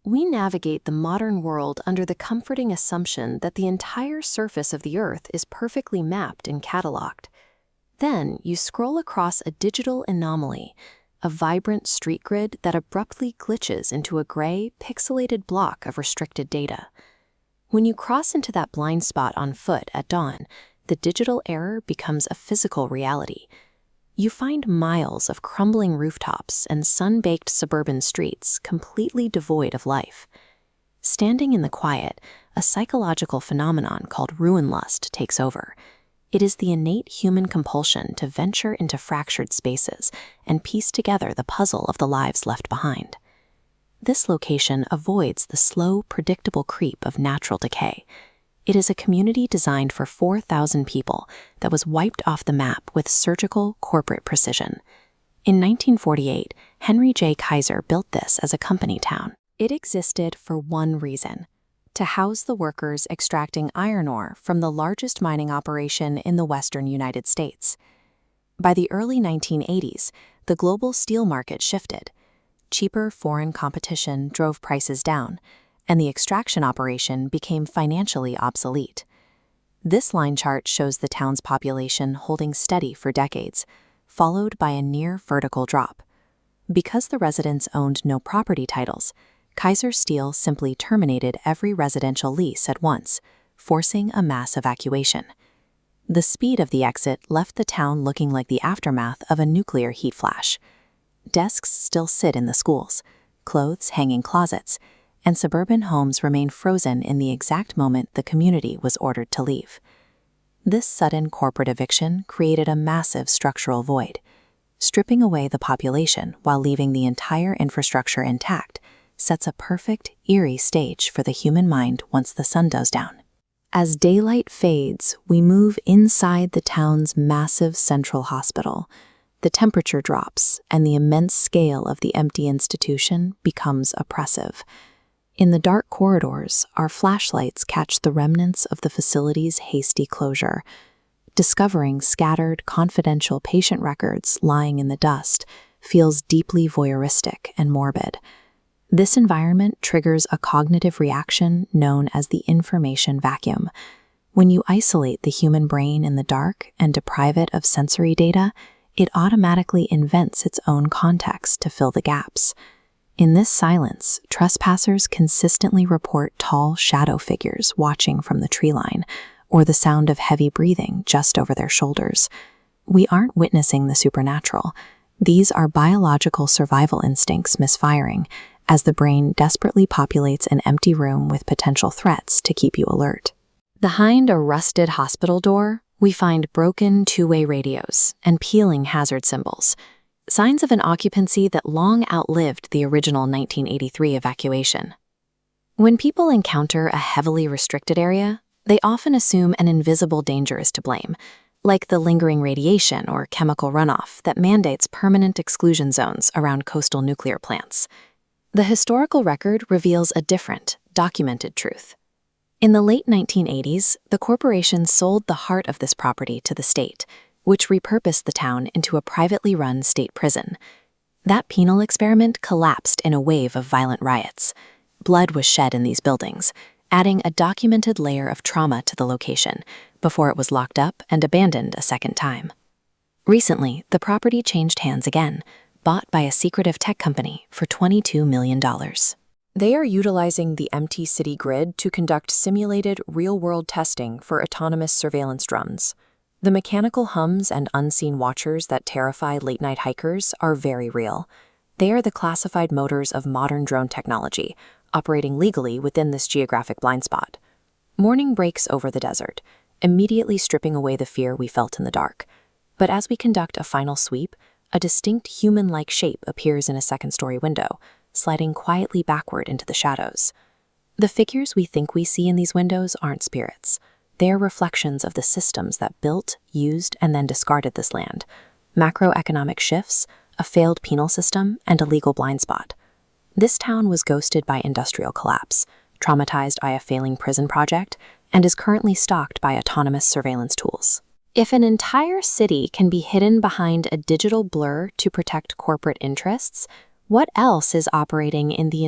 We navigate the modern world under the comforting assumption that the entire surface of the Earth is perfectly mapped and cataloged. Then you scroll across a digital anomaly, a vibrant street grid that abruptly glitches into a gray, pixelated block of restricted data. When you cross into that blind spot on foot at dawn, the digital error becomes a physical reality. You find miles of crumbling rooftops and sun-baked suburban streets completely devoid of life. Standing in the quiet, a psychological phenomenon called ruin lust takes over. It is the innate human compulsion to venture into fractured spaces and piece together the puzzle of the lives left behind. This location avoids the slow, predictable creep of natural decay. It is a community designed for 4,000 people that was wiped off the map with surgical, corporate precision. In 1948, Henry J. Kaiser built this as a company town. It existed for one reason: to house the workers extracting iron ore from the largest mining operation in the western United States. By the early 1980s, the global steel market shifted. Cheaper foreign competition drove prices down, and the extraction operation became financially obsolete. This line chart shows the town's population holding steady for decades, followed by a near vertical drop. Because the residents owned no property titles, Kaiser Steel simply terminated every residential lease at once, forcing a mass evacuation. The speed of the exit left the town looking like the aftermath of a nuclear heat flash. Desks still sit in the schools, clothes hang in closets, and suburban homes remain frozen in the exact moment the community was ordered to leave. This sudden corporate eviction created a massive structural void. Stripping away the population while leaving the entire infrastructure intact sets a perfect, eerie stage for the human mind once the sun goes down. As daylight fades, we move inside the town's massive central hospital. The temperature drops, and the immense scale of the empty institution becomes oppressive. In the dark corridors, our flashlights catch the remnants of the facility's hasty closure. Discovering scattered, confidential patient records lying in the dust feels deeply voyeuristic and morbid. This environment triggers a cognitive reaction known as the information vacuum. When you isolate the human brain in the dark and deprive it of sensory data, it automatically invents its own context to fill the gaps. In this silence, trespassers consistently report tall shadow figures watching from the tree line, or the sound of heavy breathing just over their shoulders. We aren't witnessing the supernatural. These are biological survival instincts misfiring, as the brain desperately populates an empty room with potential threats to keep you alert. Behind a rusted hospital door, we find broken two-way radios and peeling hazard symbols, signs of an occupancy that long outlived the original 1983 evacuation. When people encounter a heavily restricted area, they often assume an invisible danger is to blame, like the lingering radiation or chemical runoff that mandates permanent exclusion zones around coastal nuclear plants. The historical record reveals a different, documented truth. In the late 1980s, the corporation sold the heart of this property to the state, which repurposed the town into a privately run state prison. That penal experiment collapsed in a wave of violent riots. Blood was shed in these buildings, adding a documented layer of trauma to the location, before it was locked up and abandoned a second time. Recently, the property changed hands again, bought by a secretive tech company for $22 million. They are utilizing the empty city grid to conduct simulated real-world testing for autonomous surveillance drones. The mechanical hums and unseen watchers that terrify late-night hikers are very real. They are the classified motors of modern drone technology, operating legally within this geographic blind spot. Morning breaks over the desert, immediately stripping away the fear we felt in the dark. But as we conduct a final sweep, a distinct human-like shape appears in a second-story window, sliding quietly backward into the shadows. The figures we think we see in these windows aren't spirits. They are reflections of the systems that built, used, and then discarded this land. Macroeconomic shifts, a failed penal system, and a legal blind spot. This town was ghosted by industrial collapse, traumatized by a failing prison project, and is currently stalked by autonomous surveillance tools. If an entire city can be hidden behind a digital blur to protect corporate interests, what else is operating in the